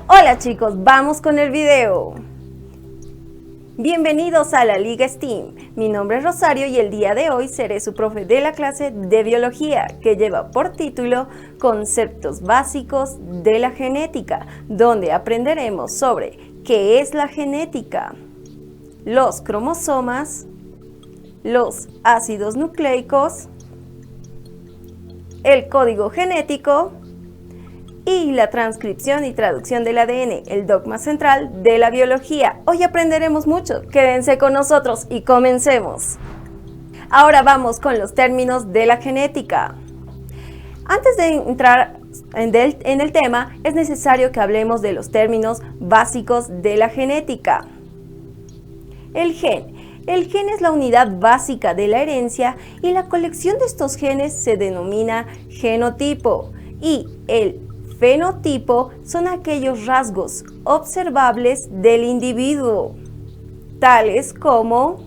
Hola chicos, vamos con el video. Bienvenidos a la Liga STEAM. Mi nombre es Rosario y el día de hoy seré su profe de la clase de biología que lleva por título Conceptos básicos de la genética, donde aprenderemos sobre qué es la genética, los cromosomas, los ácidos nucleicos, el código genético y la transcripción y traducción del ADN, el dogma central de la biología. Hoy aprenderemos mucho, quédense con nosotros y comencemos. Ahora vamos con los términos de la genética. Antes de entrar en el tema, es necesario que hablemos de los términos básicos de la genética. El gen. El gen es la unidad básica de la herencia y la colección de estos genes se denomina genotipo, y el fenotipo son aquellos rasgos observables del individuo, tales como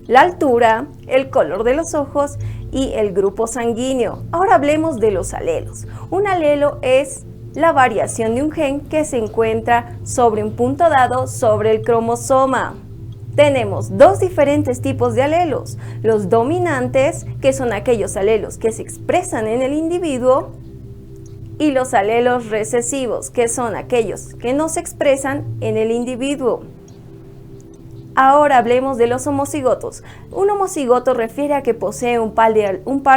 la altura, el color de los ojos y el grupo sanguíneo. Ahora hablemos de los alelos. Un alelo es la variación de un gen que se encuentra sobre un punto dado sobre el cromosoma. Tenemos dos diferentes tipos de alelos: los dominantes, que son aquellos alelos que se expresan en el individuo, y los alelos recesivos, que son aquellos que no se expresan en el individuo. Ahora hablemos de los homocigotos. Un homocigoto refiere a que posee un par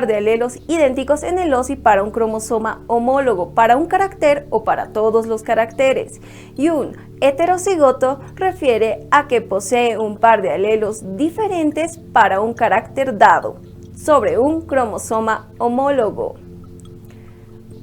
de alelos idénticos en el OSI para un cromosoma homólogo, para un carácter o para todos los caracteres. Y un heterocigoto refiere a que posee un par de alelos diferentes para un carácter dado, sobre un cromosoma homólogo.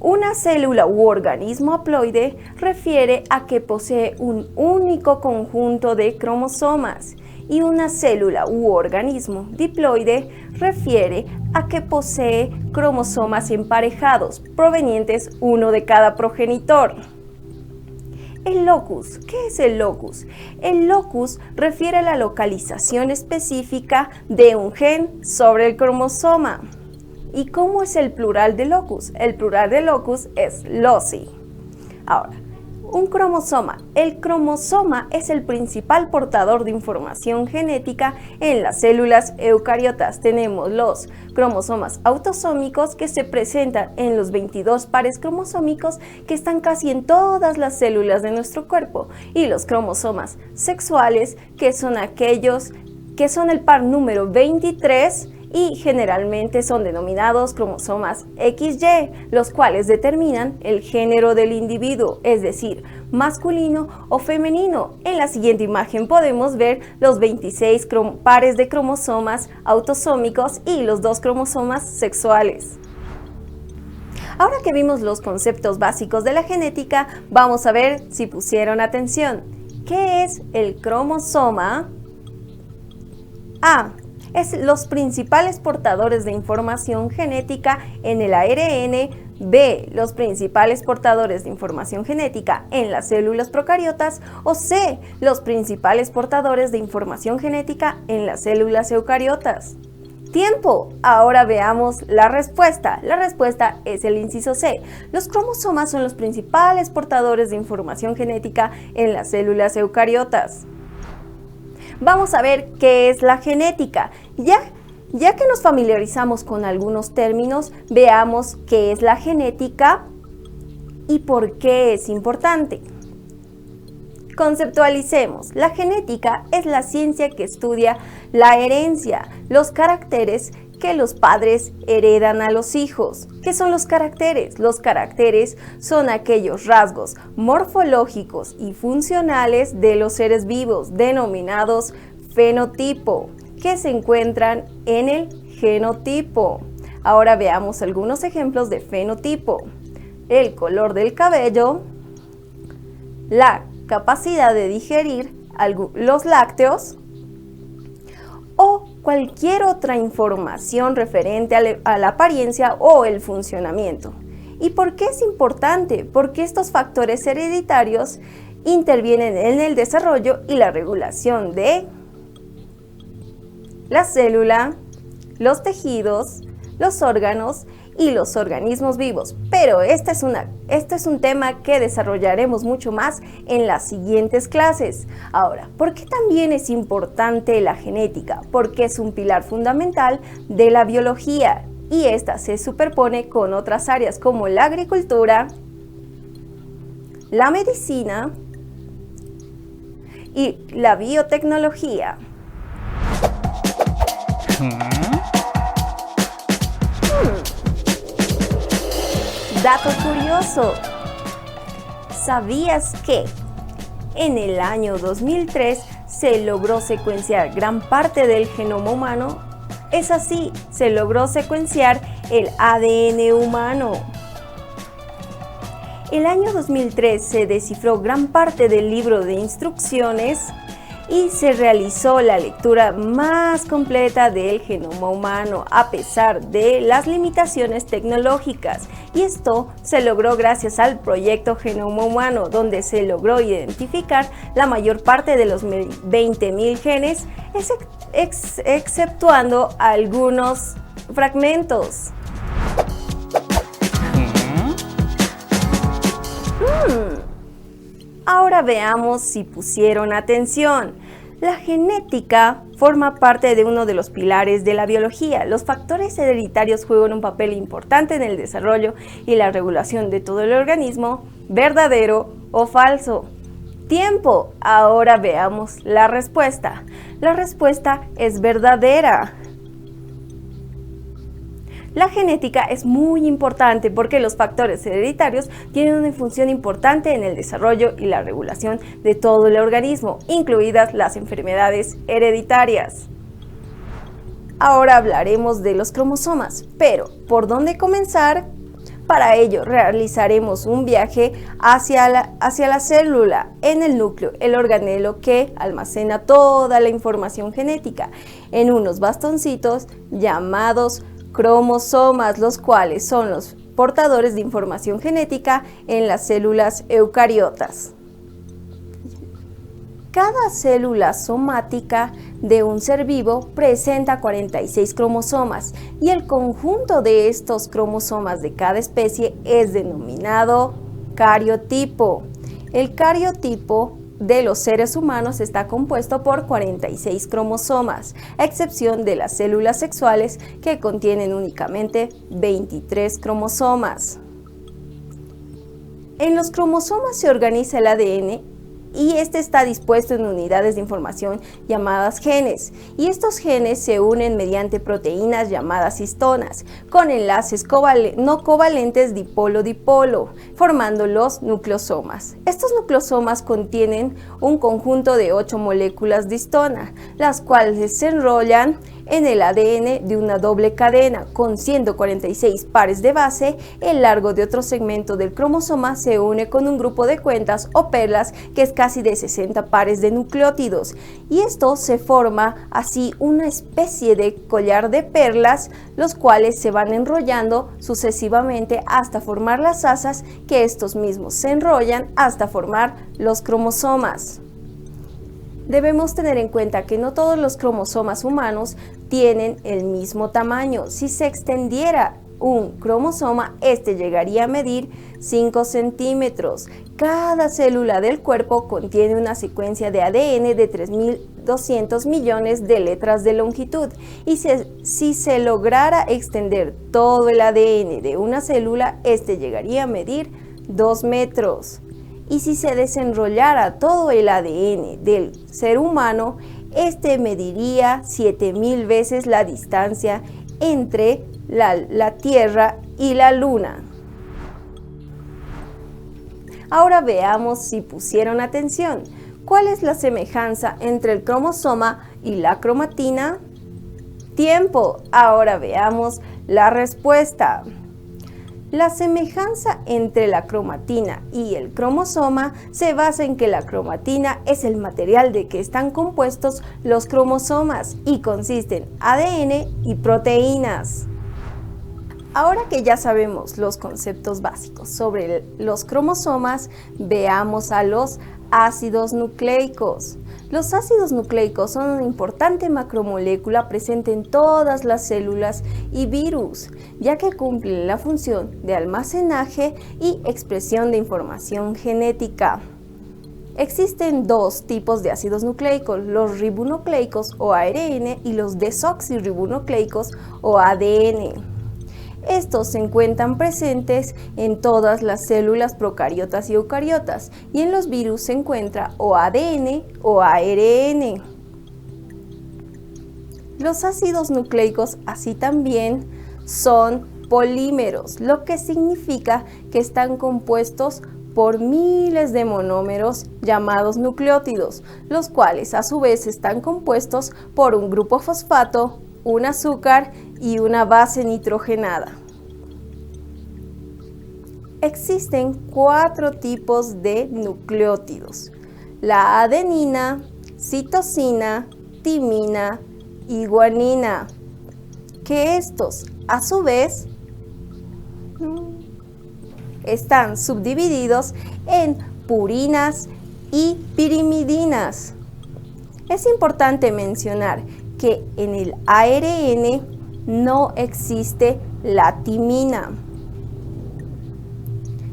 Una célula u organismo haploide refiere a que posee un único conjunto de cromosomas, y una célula u organismo diploide refiere a que posee cromosomas emparejados, provenientes uno de cada progenitor. El locus. ¿Qué es el locus? El locus refiere a la localización específica de un gen sobre el cromosoma. ¿Y cómo es el plural de locus? El plural de locus es loci. Ahora, un cromosoma. El cromosoma es el principal portador de información genética en las células eucariotas. Tenemos los cromosomas autosómicos, que se presentan en los 22 pares cromosómicos que están casi en todas las células de nuestro cuerpo, y los cromosomas sexuales, que son aquellos que son el par número 23 y generalmente son denominados cromosomas XY, los cuales determinan el género del individuo, es decir, masculino o femenino. En la siguiente imagen podemos ver los 26 pares de cromosomas autosómicos y los 2 cromosomas sexuales. Ahora que vimos los conceptos básicos de la genética, vamos a ver si pusieron atención. ¿Qué es el cromosoma? A. Es los principales portadores de información genética en el ARN. B. Los principales portadores de información genética en las células procariotas. O C. Los principales portadores de información genética en las células eucariotas. ¡Tiempo! Ahora veamos la respuesta. La respuesta es el inciso C. Los cromosomas son los principales portadores de información genética en las células eucariotas. Vamos a ver qué es la genética. Ya que nos familiarizamos con algunos términos, veamos qué es la genética y por qué es importante. Conceptualicemos. La genética es la ciencia que estudia la herencia, los caracteres que los padres heredan a los hijos. ¿Qué son los caracteres? Los caracteres son aquellos rasgos morfológicos y funcionales de los seres vivos, denominados fenotipo, que se encuentran en el genotipo. Ahora veamos algunos ejemplos de fenotipo: el color del cabello, la capacidad de digerir los lácteos o cualquier otra información referente a la apariencia o el funcionamiento. ¿Y por qué es importante? Porque estos factores hereditarios intervienen en el desarrollo y la regulación de la célula, los tejidos, los órganos y los organismos vivos, pero este es un tema que desarrollaremos mucho más en las siguientes clases. Ahora, ¿por qué también es importante la genética? Porque es un pilar fundamental de la biología y esta se superpone con otras áreas como la agricultura, la medicina y la biotecnología. Dato curioso, ¿sabías que en el año 2003 se logró secuenciar gran parte del genoma humano? Es así, se logró secuenciar el ADN humano. El año 2003 se descifró gran parte del libro de instrucciones y se realizó la lectura más completa del genoma humano a pesar de las limitaciones tecnológicas, y esto se logró gracias al proyecto Genoma Humano, donde se logró identificar la mayor parte de los 20.000 genes, exceptuando algunos fragmentos. Ahora veamos si pusieron atención. La genética forma parte de uno de los pilares de la biología. Los factores hereditarios juegan un papel importante en el desarrollo y la regulación de todo el organismo, ¿verdadero o falso? Tiempo. Ahora veamos la respuesta. La respuesta es verdadera. La genética es muy importante porque los factores hereditarios tienen una función importante en el desarrollo y la regulación de todo el organismo, incluidas las enfermedades hereditarias. Ahora hablaremos de los cromosomas, pero ¿por dónde comenzar? Para ello realizaremos un viaje hacia la célula, en el núcleo, el organelo que almacena toda la información genética, en unos bastoncitos llamados cromosomas, los cuales son los portadores de información genética en las células eucariotas. Cada célula somática de un ser vivo presenta 46 cromosomas y el conjunto de estos cromosomas de cada especie es denominado cariotipo. El cariotipo de los seres humanos está compuesto por 46 cromosomas, a excepción de las células sexuales que contienen únicamente 23 cromosomas. En los cromosomas se organiza el ADN y este está dispuesto en unidades de información llamadas genes, y estos genes se unen mediante proteínas llamadas histonas, con enlaces no covalentes dipolo-dipolo, formando los nucleosomas. Estos nucleosomas contienen un conjunto de 8 moléculas de histona, las cuales se enrollan en el ADN de una doble cadena con 146 pares de base. El largo de otro segmento del cromosoma se une con un grupo de cuentas o perlas que es casi de 60 pares de nucleótidos, y esto se forma así una especie de collar de perlas, los cuales se van enrollando sucesivamente hasta formar las asas, que estos mismos se enrollan hasta formar los cromosomas. Debemos tener en cuenta que no todos los cromosomas humanos tienen el mismo tamaño. Si se extendiera un cromosoma, este llegaría a medir 5 centímetros. Cada célula del cuerpo contiene una secuencia de ADN de 3.200 millones de letras de longitud, y si se lograra extender todo el ADN de una célula, este llegaría a medir 2 metros. Y si se desenrollara todo el ADN del ser humano, este mediría 7.000 veces la distancia entre la Tierra y la Luna. Ahora veamos si pusieron atención. ¿Cuál es la semejanza entre el cromosoma y la cromatina? Tiempo. Ahora veamos la respuesta. La semejanza entre la cromatina y el cromosoma se basa en que la cromatina es el material de que están compuestos los cromosomas y consisten ADN y proteínas. Ahora que ya sabemos los conceptos básicos sobre los cromosomas, veamos a los Ácidos nucleicos. Los ácidos nucleicos son una importante macromolécula presente en todas las células y virus, ya que cumplen la función de almacenaje y expresión de información genética. Existen dos tipos de ácidos nucleicos, los ribonucleicos o ARN y los desoxirribonucleicos o ADN. Estos se encuentran presentes en todas las células procariotas y eucariotas, y en los virus se encuentra o ADN o ARN. Los ácidos nucleicos así también son polímeros, lo que significa que están compuestos por miles de monómeros llamados nucleótidos, los cuales a su vez están compuestos por un grupo fosfato, un azúcar y una base nitrogenada. Existen 4 tipos de nucleótidos: la adenina, citosina, timina y guanina, que estos a su vez están subdivididos en purinas y pirimidinas. Es importante mencionar que en el ARN no existe la timina,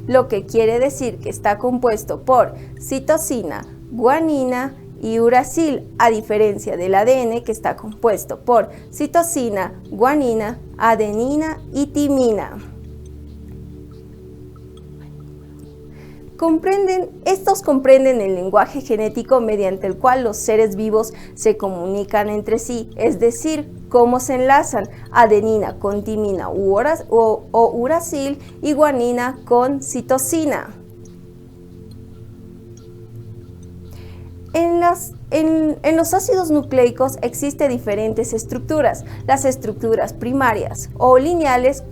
lo que quiere decir que está compuesto por citosina, guanina y uracil, a diferencia del ADN que está compuesto por citosina, guanina, adenina y timina. Estos comprenden el lenguaje genético mediante el cual los seres vivos se comunican entre sí, es decir, cómo se enlazan adenina con timina o uracil y guanina con citosina. En los ácidos nucleicos existen diferentes estructuras. Las estructuras primarias o lineales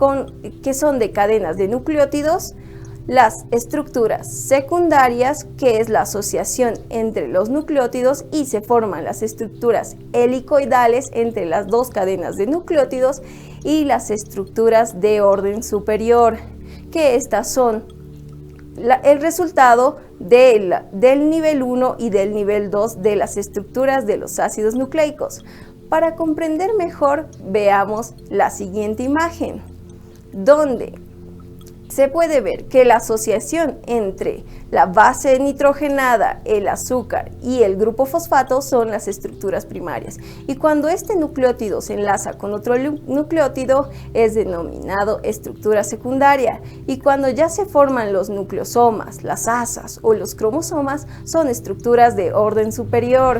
que son de cadenas de nucleótidos, las estructuras secundarias, que es la asociación entre los nucleótidos, y se forman las estructuras helicoidales entre las dos cadenas de nucleótidos, y las estructuras de orden superior, que estas son el resultado del nivel 1 y del nivel 2 de las estructuras de los ácidos nucleicos. Para comprender mejor, veamos la siguiente imagen, donde se puede ver que la asociación entre la base nitrogenada, el azúcar y el grupo fosfato son las estructuras primarias. Y cuando este nucleótido se enlaza con otro nucleótido es denominado estructura secundaria. Y cuando ya se forman los nucleosomas, las asas o los cromosomas, son estructuras de orden superior.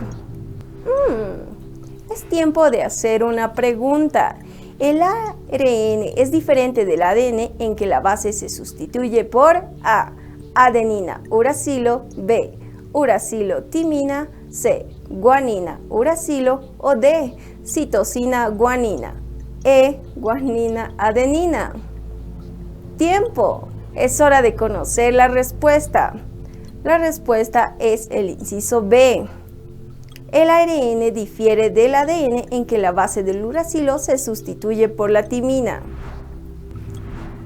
Es tiempo de hacer una pregunta. El ARN es diferente del ADN en que la base se sustituye por A, adenina, uracilo, B, uracilo, timina, C, guanina, uracilo o D, citosina, guanina, E, guanina, adenina. Tiempo. Es hora de conocer la respuesta. La respuesta es el inciso B. El ARN difiere del ADN en que la base del uracilo se sustituye por la timina.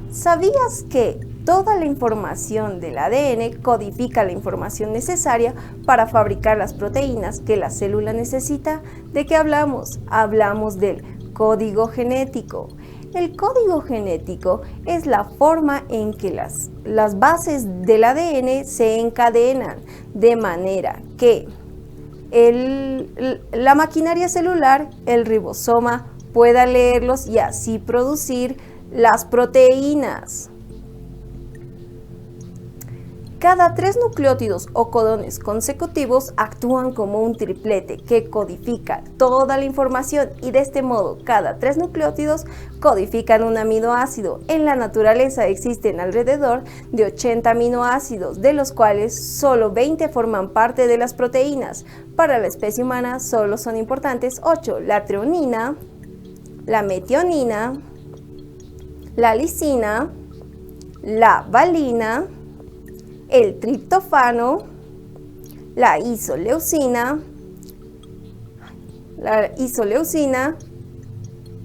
¿Sabías que toda la información del ADN codifica la información necesaria para fabricar las proteínas que la célula necesita? ¿De qué hablamos? Hablamos del código genético. El código genético es la forma en que las bases del ADN se encadenan, de manera que la maquinaria celular, el ribosoma, pueda leerlos y así producir las proteínas. Cada 3 nucleótidos o codones consecutivos actúan como un triplete que codifica toda la información, y de este modo cada 3 nucleótidos codifican un aminoácido. En la naturaleza existen alrededor de 80 aminoácidos, de los cuales solo 20 forman parte de las proteínas. Para la especie humana solo son importantes 8: la treonina, la metionina, la lisina, la valina, el triptófano, la isoleucina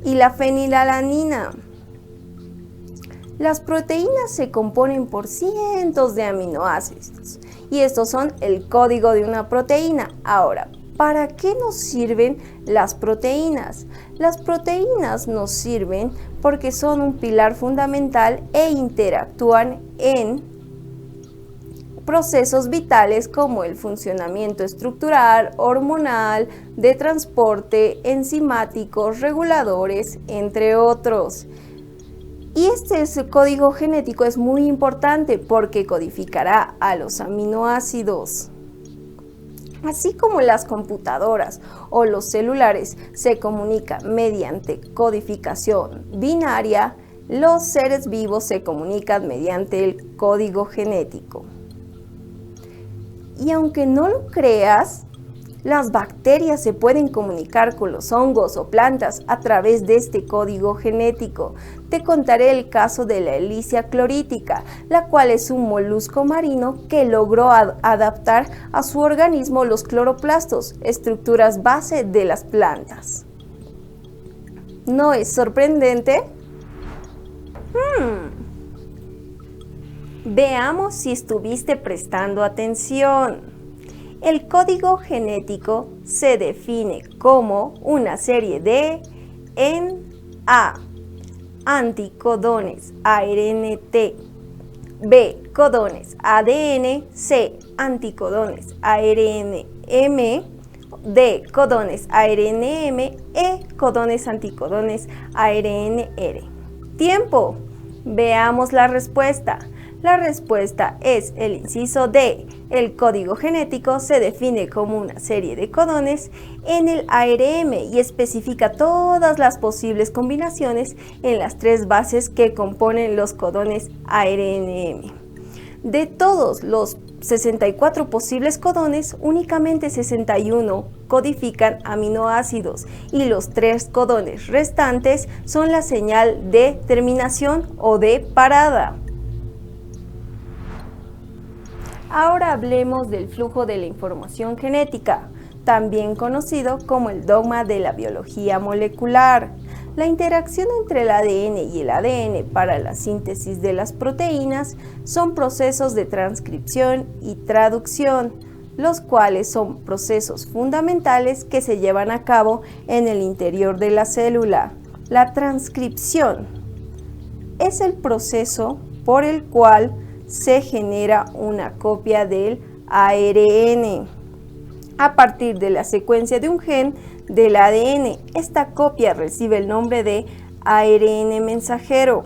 y la fenilalanina. Las proteínas se componen por cientos de aminoácidos y estos son el código de una proteína. Ahora, ¿para qué nos sirven las proteínas? Las proteínas nos sirven porque son un pilar fundamental e interactúan en procesos vitales como el funcionamiento estructural, hormonal, de transporte, enzimáticos, reguladores, entre otros. Y este código genético es muy importante porque codificará a los aminoácidos. Así como las computadoras o los celulares se comunican mediante codificación binaria, los seres vivos se comunican mediante el código genético. Y aunque no lo creas, las bacterias se pueden comunicar con los hongos o plantas a través de este código genético. Te contaré el caso de la Elysia clorítica, la cual es un molusco marino que logró adaptar a su organismo los cloroplastos, estructuras base de las plantas. ¿No es sorprendente? Veamos si estuviste prestando atención. El código genético se define como una serie de A. Anticodones ARNT, B. Codones ADN, C. Anticodones ARNM, D. Codones ARNM, E. Codones anticodones ARNR. ¡Tiempo! Veamos la respuesta. La respuesta es el inciso D. El código genético se define como una serie de codones en el ARN y especifica todas las posibles combinaciones en las tres bases que componen los codones ARNM. De todos los 64 posibles codones, únicamente 61 codifican aminoácidos y los 3 codones restantes son la señal de terminación o de parada. Ahora hablemos del flujo de la información genética, también conocido como el dogma de la biología molecular. La interacción entre el ADN y el ADN para la síntesis de las proteínas son procesos de transcripción y traducción, los cuales son procesos fundamentales que se llevan a cabo en el interior de la célula. La transcripción es el proceso por el cual se genera una copia del ARN a partir de la secuencia de un gen del ADN. Esta copia recibe el nombre de ARN mensajero,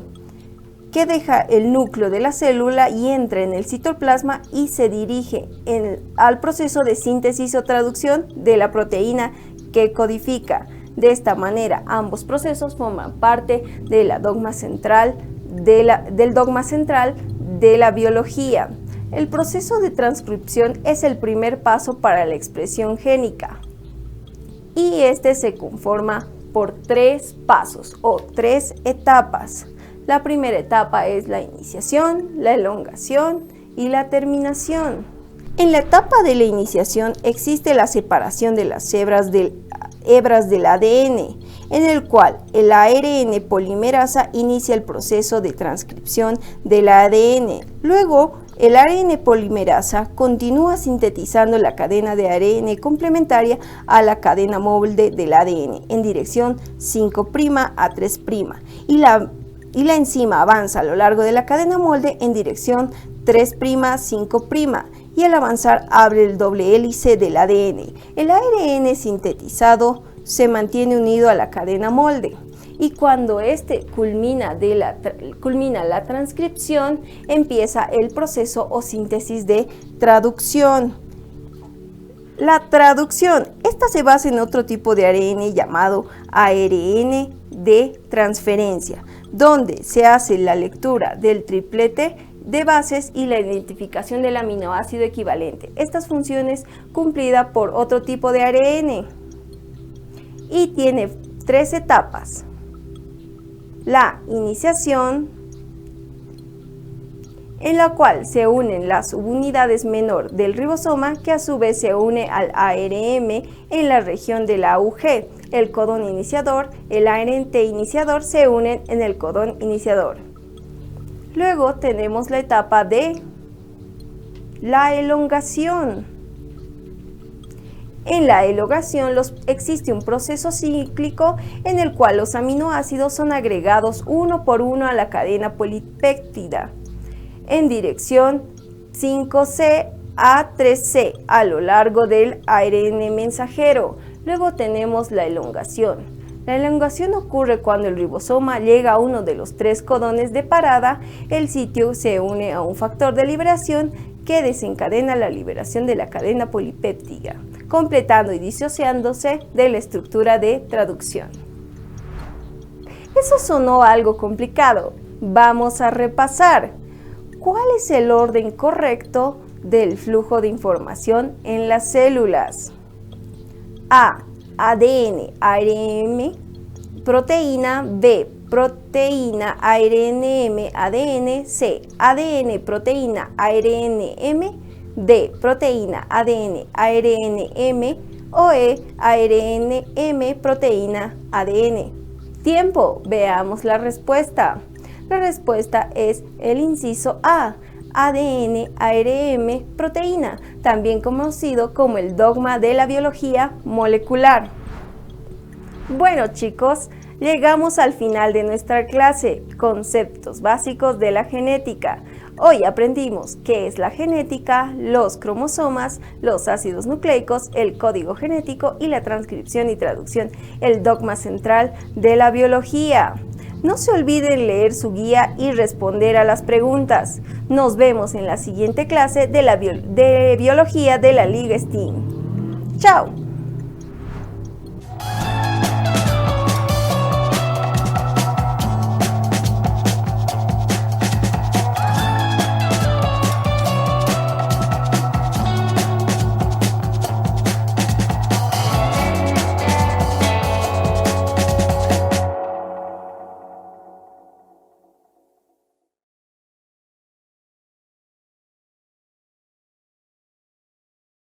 que deja el núcleo de la célula y entra en el citoplasma y se dirige al proceso de síntesis o traducción de la proteína que codifica. De esta manera, ambos procesos forman parte del dogma central de la biología. El proceso de transcripción es el primer paso para la expresión génica y este se conforma por 3 pasos o 3 etapas. La primera etapa es la iniciación, la elongación y la terminación. En la etapa de la iniciación existe la separación de las hebras del ADN, en el cual el ARN polimerasa inicia el proceso de transcripción del ADN. Luego, el ARN polimerasa continúa sintetizando la cadena de ARN complementaria a la cadena molde del ADN en dirección 5' a 3' y la enzima avanza a lo largo de la cadena molde en dirección 3', 5', y al avanzar abre el doble hélice del ADN. El ARN sintetizado se mantiene unido a la cadena molde y cuando este culmina la transcripción, empieza el proceso o síntesis de traducción. La traducción, esta se basa en otro tipo de ARN llamado ARN de transferencia, donde se hace la lectura del triplete de bases y la identificación del aminoácido equivalente. Estas funciones cumplidas por otro tipo de ARN y tiene 3 etapas. La iniciación, en la cual se unen las subunidades menor del ribosoma, que a su vez se une al ARM en la región de la AUG. El codón iniciador, el ARNT iniciador se unen en el codón iniciador. Luego tenemos la etapa de La elongación. En la elongación existe un proceso cíclico en el cual los aminoácidos son agregados uno por uno a la cadena polipéptida en dirección 5C a 3C a lo largo del ARN mensajero. Luego tenemos la elongación. La elongación ocurre cuando el ribosoma llega a uno de los 3 codones de parada. El sitio se une a un factor de liberación que desencadena la liberación de la cadena polipéptida, completando y disociándose de la estructura de traducción. Eso sonó algo complicado. Vamos a repasar. ¿Cuál es el orden correcto del flujo de información en las células? A. ADN, ARN, proteína. B. Proteína, ARNM, ADN. C. ADN, proteína, ARNM. D. Proteína, ADN, ARNM. O E. ARNM, proteína, ADN. Tiempo. Veamos la respuesta. La respuesta es el inciso A. ADN, ARN, proteína, también conocido como el dogma de la biología molecular. Bueno, chicos, llegamos al final de nuestra clase, conceptos básicos de la genética. Hoy aprendimos qué es la genética, los cromosomas, los ácidos nucleicos, el código genético y la transcripción y traducción, el dogma central de la biología. No se olviden leer su guía y responder a las preguntas. Nos vemos en la siguiente clase de biología de la Liga STEAM. ¡Chao!